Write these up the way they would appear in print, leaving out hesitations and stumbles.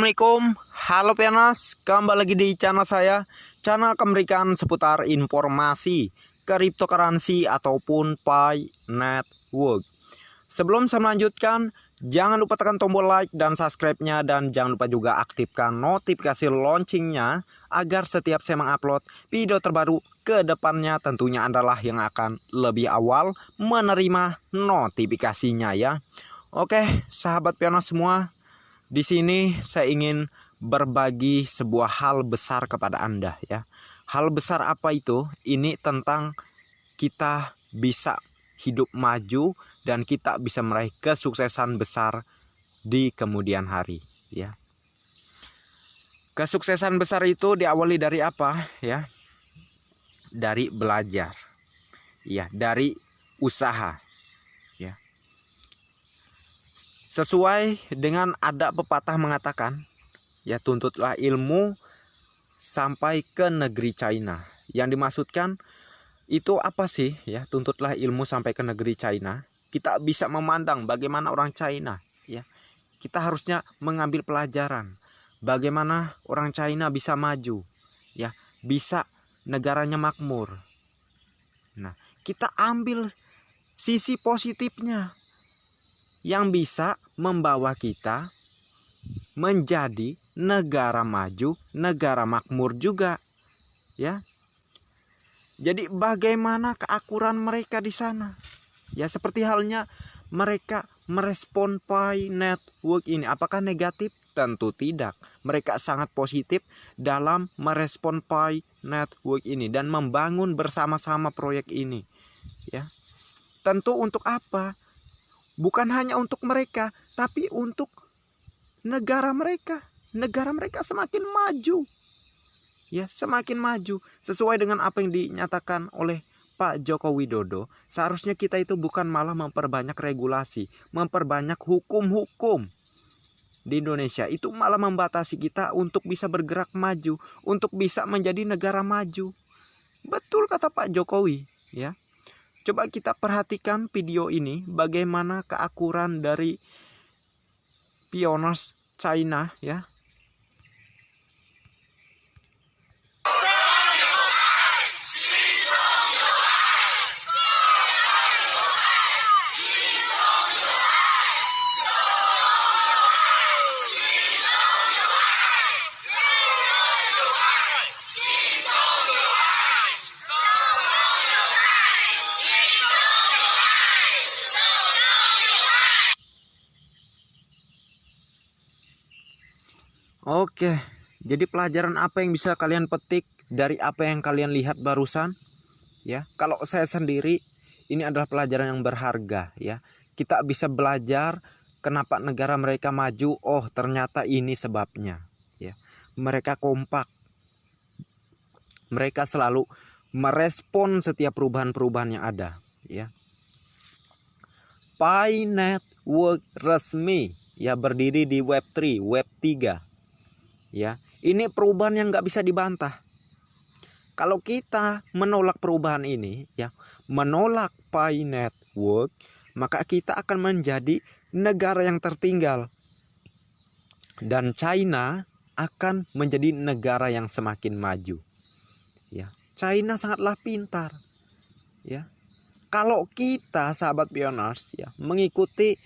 Assalamualaikum, halo Pianas, kembali lagi di channel saya. Channel memberikan seputar informasi cryptocurrency ataupun Pi Network. Sebelum saya melanjutkan, jangan lupa tekan tombol like dan subscribe-nya, dan jangan lupa juga aktifkan notifikasi launchingnya agar setiap saya mengupload video terbaru ke depannya tentunya adalah yang akan lebih awal menerima notifikasinya ya. Oke, sahabat Pianas semua, di sini saya ingin berbagi sebuah hal besar kepada Anda ya. Hal besar apa itu? Ini tentang kita bisa hidup maju dan kita bisa meraih kesuksesan besar di kemudian hari ya. Kesuksesan besar itu diawali dari apa ya? Dari belajar. Ya, dari usaha. Ya. Sesuai dengan ada pepatah mengatakan, ya, tuntutlah ilmu sampai ke negeri China. Yang dimaksudkan itu apa sih ya? Tuntutlah ilmu sampai ke negeri China. Kita bisa memandang bagaimana orang China ya. Kita harusnya mengambil pelajaran bagaimana orang China bisa maju ya, bisa negaranya makmur. Nah, kita ambil sisi positifnya yang bisa membawa kita menjadi negara maju, negara makmur juga ya. Jadi bagaimana keakuran mereka di sana? Ya, seperti halnya mereka merespon Pi Network ini. Apakah negatif? Tentu tidak. Mereka sangat positif dalam merespon Pi Network ini dan membangun bersama-sama proyek ini ya. Tentu untuk apa? Bukan hanya untuk mereka, tapi untuk negara mereka. Negara mereka semakin maju. Ya, semakin maju sesuai dengan apa yang dinyatakan oleh Pak Joko Widodo. Seharusnya kita itu bukan malah memperbanyak regulasi, memperbanyak hukum-hukum di Indonesia. Itu malah membatasi kita untuk bisa bergerak maju, untuk bisa menjadi negara maju. Betul kata Pak Jokowi, ya. Coba kita perhatikan video ini, bagaimana keakuran dari pioners China ya. Oke, jadi pelajaran apa yang bisa kalian petik dari apa yang kalian lihat barusan? Ya, kalau saya sendiri, ini adalah pelajaran yang berharga ya. Kita bisa belajar kenapa negara mereka maju. Oh, ternyata ini sebabnya ya. Mereka kompak. Mereka selalu merespon setiap perubahan-perubahan yang ada ya. Pi Network resmi ya, berdiri di Web3, Web3. Ya, ini perubahan yang nggak bisa dibantah. Kalau kita menolak perubahan ini, ya, menolak Pi Network, maka kita akan menjadi negara yang tertinggal. Dan China akan menjadi negara yang semakin maju. Ya, China sangatlah pintar. Ya, kalau kita sahabat pioners ya mengikuti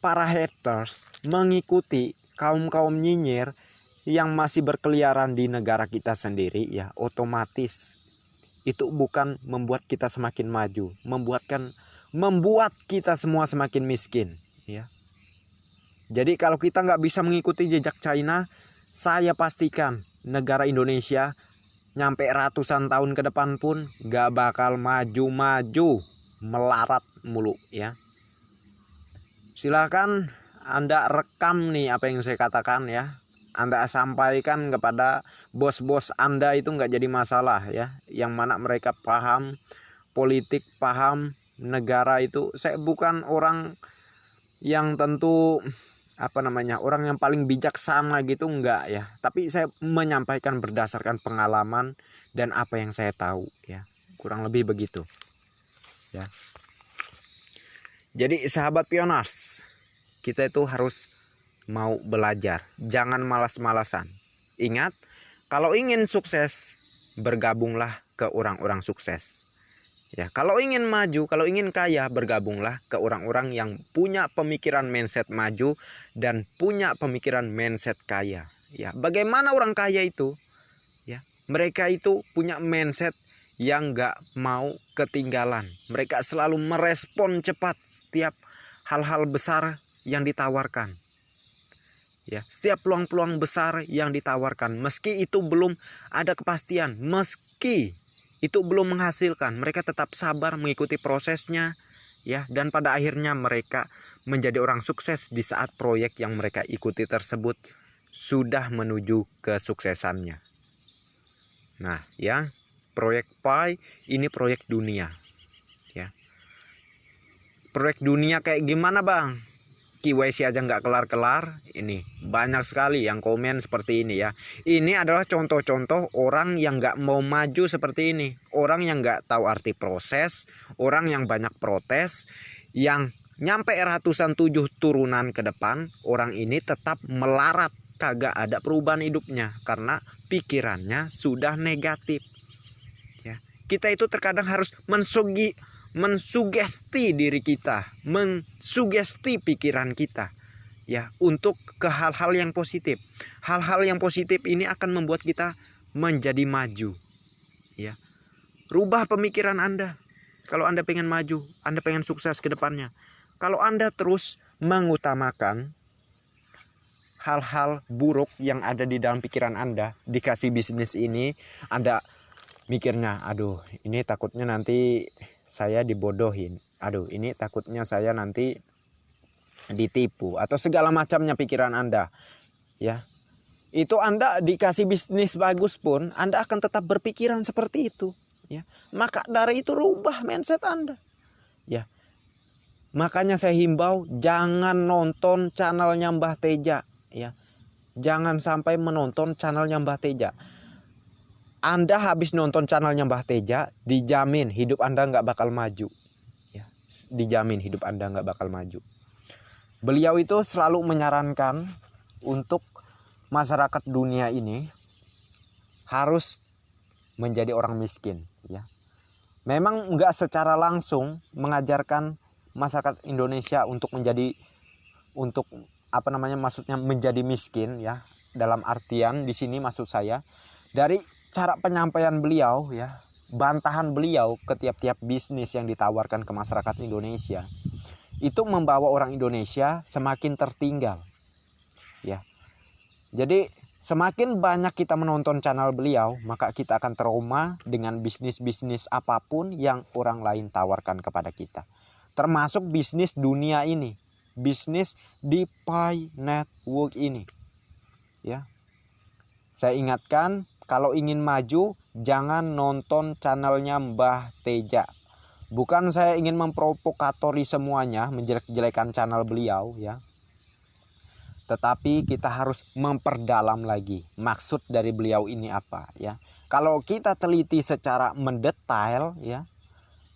para haters, mengikuti kaum-kaum nyinyir yang masih berkeliaran di negara kita sendiri ya, otomatis itu bukan membuat kita semakin maju, membuat kita semua semakin miskin ya. Jadi kalau kita nggak bisa mengikuti jejak China, saya pastikan negara Indonesia nyampe ratusan tahun ke depan pun nggak bakal maju-maju, melarat mulu ya. Silahkan Anda rekam nih apa yang saya katakan ya. Anda sampaikan kepada bos-bos Anda, itu nggak jadi masalah ya. Yang mana mereka paham politik, paham negara itu. Saya bukan orang yang tentu orang yang paling bijaksana gitu, enggak ya. Tapi saya menyampaikan berdasarkan pengalaman dan apa yang saya tahu ya. Kurang lebih begitu ya. Jadi sahabat pioners, kita itu harus mau belajar. Jangan malas-malasan. Ingat, kalau ingin sukses, bergabunglah ke orang-orang sukses. Ya, kalau ingin maju, kalau ingin kaya, bergabunglah ke orang-orang yang punya pemikiran mindset maju dan punya pemikiran mindset kaya. Ya, bagaimana orang kaya itu? Ya, mereka itu punya mindset yang gak mau ketinggalan. Mereka selalu merespon cepat setiap hal-hal besar yang ditawarkan. Ya, setiap peluang-peluang besar yang ditawarkan, meski itu belum ada kepastian, meski itu belum menghasilkan, mereka tetap sabar mengikuti prosesnya, ya, dan pada akhirnya mereka menjadi orang sukses di saat proyek yang mereka ikuti tersebut sudah menuju kesuksesannya. Nah, ya, proyek PAI ini proyek dunia, ya. Proyek dunia kayak gimana, Bang? KYC aja nggak kelar-kelar. Ini banyak sekali yang komen seperti ini, ya. Ini adalah contoh-contoh orang yang nggak mau maju seperti ini. Orang yang nggak tahu arti proses, orang yang banyak protes, yang nyampe ratusan 7 turunan ke depan, orang ini tetap melarat, kagak ada perubahan hidupnya karena pikirannya sudah negatif. Ya, kita itu terkadang harus mensugesti diri kita, mensugesti pikiran kita, ya, untuk ke hal-hal yang positif. Hal-hal yang positif ini akan membuat kita menjadi maju, ya. Rubah pemikiran Anda. Kalau Anda pengen maju, Anda pengen sukses ke depannya. Kalau Anda terus mengutamakan hal-hal buruk yang ada di dalam pikiran Anda, dikasih bisnis ini, Anda mikirnya, aduh, ini takutnya nanti saya dibodohin, aduh, ini takutnya saya nanti ditipu, atau segala macamnya pikiran Anda, ya. Itu Anda dikasih bisnis bagus pun, Anda akan tetap berpikiran seperti itu, ya. Maka dari itu rubah mindset Anda, ya. Makanya saya himbau, jangan nonton channelnya Mbah Teja, ya. Jangan sampai menonton channelnya Mbah Teja. Anda habis nonton channelnya Mbah Teja, dijamin hidup Anda nggak bakal maju, ya. Dijamin hidup Anda nggak bakal maju. Beliau itu selalu menyarankan untuk masyarakat dunia ini harus menjadi orang miskin, ya. Memang nggak secara langsung mengajarkan masyarakat Indonesia untuk maksudnya menjadi miskin, ya. Dalam artian di sini maksud saya dari cara penyampaian beliau, ya, bantahan beliau ke tiap-tiap bisnis yang ditawarkan ke masyarakat Indonesia, itu membawa orang Indonesia semakin tertinggal, ya. Jadi semakin banyak kita menonton channel beliau, maka kita akan trauma dengan bisnis-bisnis apapun yang orang lain tawarkan kepada kita, termasuk bisnis dunia ini, bisnis di PAI Network ini, ya. Saya ingatkan, kalau ingin maju, jangan nonton channelnya Mbah Teja. Bukan saya ingin memprovokatori semuanya, menjelek-jelekan channel beliau, ya. Tetapi kita harus memperdalam lagi maksud dari beliau ini apa, ya. Kalau kita teliti secara mendetail, ya,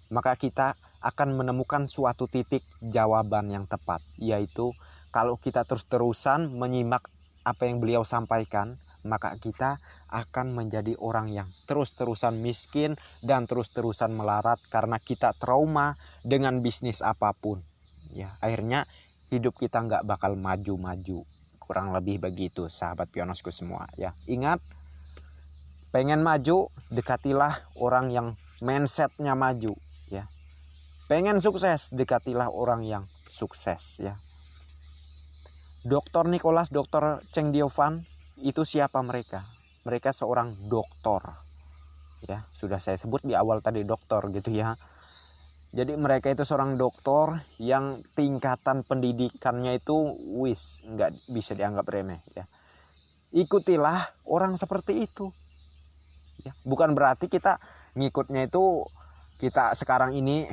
maka kita akan menemukan suatu titik jawaban yang tepat, yaitu kalau kita terus-terusan menyimak apa yang beliau sampaikan, maka kita akan menjadi orang yang terus-terusan miskin dan terus-terusan melarat karena kita trauma dengan bisnis apapun, ya. Akhirnya hidup kita nggak bakal maju-maju. Kurang lebih begitu, sahabat pionosku semua, ya. Ingat, pengen maju, dekatilah orang yang mindsetnya maju, ya. Pengen sukses, dekatilah orang yang sukses, ya. Dr. Nicholas, Dr. Cheng Diovan, itu siapa mereka? Mereka seorang doktor, ya. Sudah saya sebut di awal tadi doktor, gitu, ya. Jadi mereka itu seorang doktor yang tingkatan pendidikannya itu nggak bisa dianggap remeh, ya. Ikutilah orang seperti itu, ya. Bukan berarti kita ngikutnya itu kita sekarang ini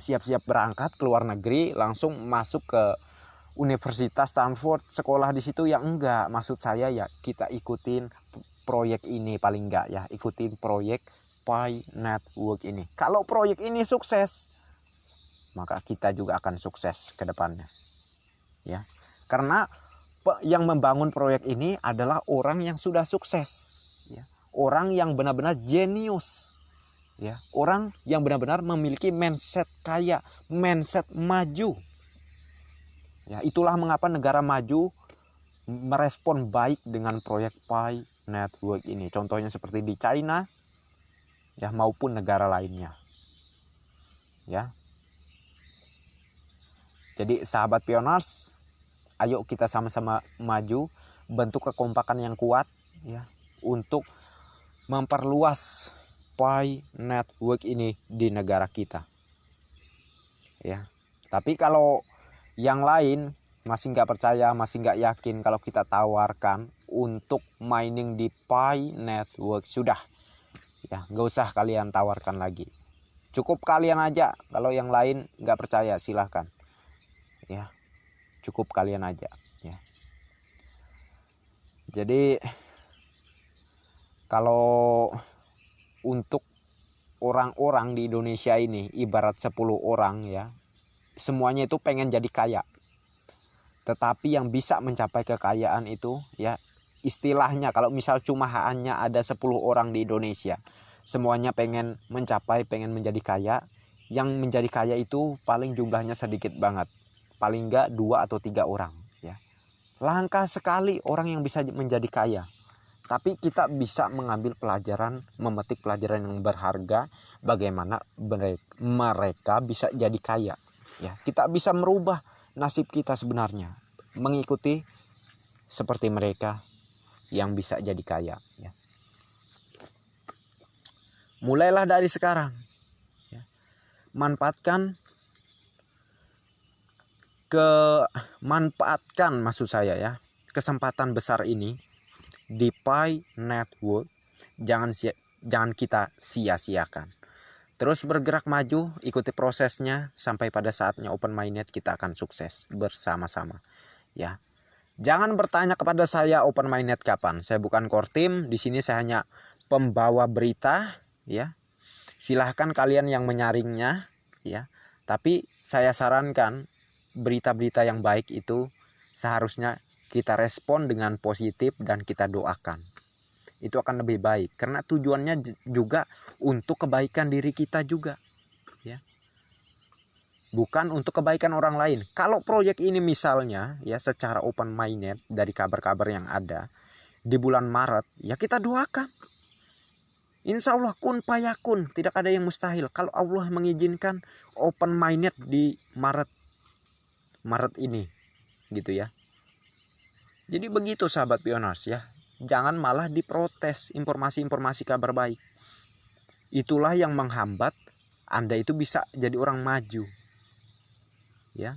siap-siap berangkat ke luar negeri langsung masuk ke Universitas Stanford, sekolah di situ, ya. Enggak, maksud saya ya kita ikutin proyek ini, paling enggak, ya, ikutin proyek PAI Network ini. Kalau proyek ini sukses, maka kita juga akan sukses ke depannya, ya. Karena yang membangun proyek ini adalah orang yang sudah sukses, ya. Orang yang benar-benar jenius, ya. Orang yang benar-benar memiliki mindset kaya, mindset maju. Ya, itulah mengapa negara maju merespon baik dengan proyek Pi Network ini. Contohnya seperti di China, ya, maupun negara lainnya. Ya. Jadi sahabat Pioners, ayo kita sama-sama maju, bentuk kekompakan yang kuat, ya, untuk memperluas Pi Network ini di negara kita. Ya. Tapi kalau yang lain masih nggak percaya, masih nggak yakin kalau kita tawarkan untuk mining di Pi Network, sudah, ya, nggak usah kalian tawarkan lagi. Cukup kalian aja. Kalau yang lain nggak percaya, silahkan. Ya, cukup kalian aja. Ya. Jadi kalau untuk orang-orang di Indonesia ini ibarat 10 orang, ya, semuanya itu pengen jadi kaya. Tetapi yang bisa mencapai kekayaan itu, ya, istilahnya kalau misal cuma hanya ada 10 orang di Indonesia, semuanya pengen mencapai, pengen menjadi kaya. Yang menjadi kaya itu paling jumlahnya sedikit banget. Paling enggak 2 atau 3 orang, ya. Langka sekali orang yang bisa menjadi kaya. Tapi kita bisa mengambil pelajaran, memetik pelajaran yang berharga, bagaimana mereka bisa jadi kaya. Ya, kita bisa merubah nasib kita sebenarnya, mengikuti seperti mereka yang bisa jadi kaya. Ya. Mulailah dari sekarang. Ya. Manfaatkan maksud saya, ya, kesempatan besar ini di Pi Network. Jangan kita sia-siakan. Terus bergerak maju, ikuti prosesnya sampai pada saatnya open mainnet kita akan sukses bersama-sama. Ya. Jangan bertanya kepada saya open mainnet kapan. Saya bukan core team, di sini saya hanya pembawa berita, ya. Silahkan kalian yang menyaringnya, ya. Tapi saya sarankan berita-berita yang baik itu seharusnya kita respon dengan positif dan kita doakan. Itu akan lebih baik karena tujuannya juga untuk kebaikan diri kita juga, ya, bukan untuk kebaikan orang lain. Kalau proyek ini misalnya, ya, secara open mainnet dari kabar-kabar yang ada di bulan Maret, ya, kita doakan, insya Allah kun payakun, tidak ada yang mustahil. Kalau Allah mengizinkan open mainnet di Maret ini, gitu, ya. Jadi begitu sahabat Pioners, ya. Jangan malah diprotes informasi-informasi kabar baik. Itulah yang menghambat Anda itu bisa jadi orang maju. Ya.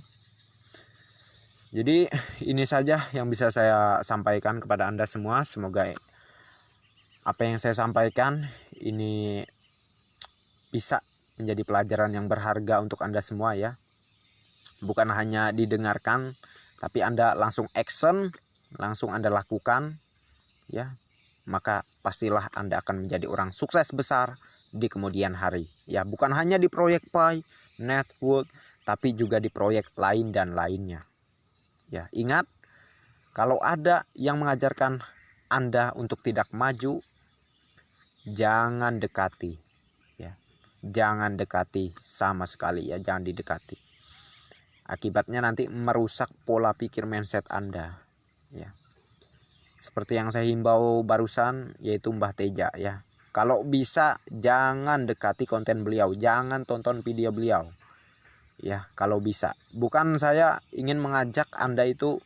Jadi ini saja yang bisa saya sampaikan kepada Anda semua. Semoga apa yang saya sampaikan ini bisa menjadi pelajaran yang berharga untuk Anda semua, ya. Bukan hanya didengarkan, tapi Anda langsung action, langsung Anda lakukan, ya, maka pastilah Anda akan menjadi orang sukses besar di kemudian hari. Ya, bukan hanya di proyek Pi Network, tapi juga di proyek lain dan lainnya. Ya, ingat, kalau ada yang mengajarkan Anda untuk tidak maju, jangan dekati. Ya, jangan dekati sama sekali, ya, jangan didekati. Akibatnya nanti merusak pola pikir mindset Anda. Ya. Seperti yang saya himbau barusan, yaitu Mbah Teja, ya. Kalau bisa jangan dekati konten beliau, jangan tonton video beliau. Ya, kalau bisa. Bukan saya ingin mengajak Anda itu,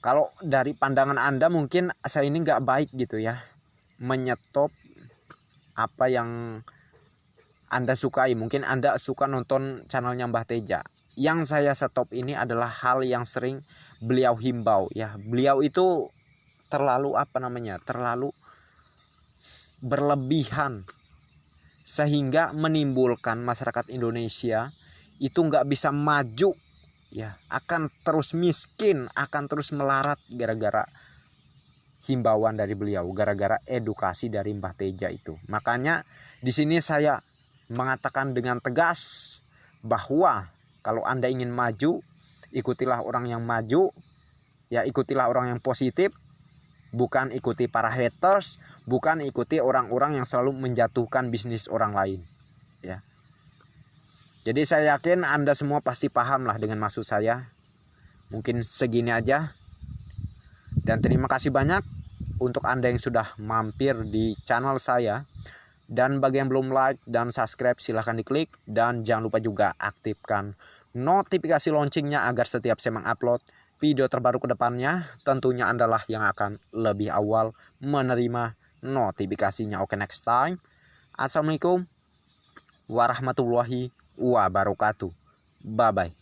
kalau dari pandangan Anda mungkin saya ini nggak baik gitu, ya, menyetop apa yang Anda sukai. Mungkin Anda suka nonton channelnya Mbah Teja. Yang saya stop ini adalah hal yang sering beliau himbau, ya. Beliau itu terlalu terlalu berlebihan sehingga menimbulkan masyarakat Indonesia itu nggak bisa maju, ya, akan terus miskin, akan terus melarat gara-gara himbauan dari beliau, gara-gara edukasi dari Mbah Teja itu. Makanya di sini saya mengatakan dengan tegas bahwa kalau Anda ingin maju, ikutilah orang yang maju, Ya ikutilah orang yang positif, bukan ikuti para haters, bukan ikuti orang-orang yang selalu menjatuhkan bisnis orang lain. Ya. Jadi saya yakin Anda semua pasti paham lah dengan maksud saya. Mungkin segini aja. Dan terima kasih banyak untuk Anda yang sudah mampir di channel saya. Dan bagi yang belum like dan subscribe silahkan diklik. Dan jangan lupa juga aktifkan notifikasi loncengnya agar setiap saya mengupload video terbaru ke depannya, tentunya Anda lah yang akan lebih awal menerima notifikasinya. Oke, next time. Assalamualaikum warahmatullahi wabarakatuh. Bye-bye.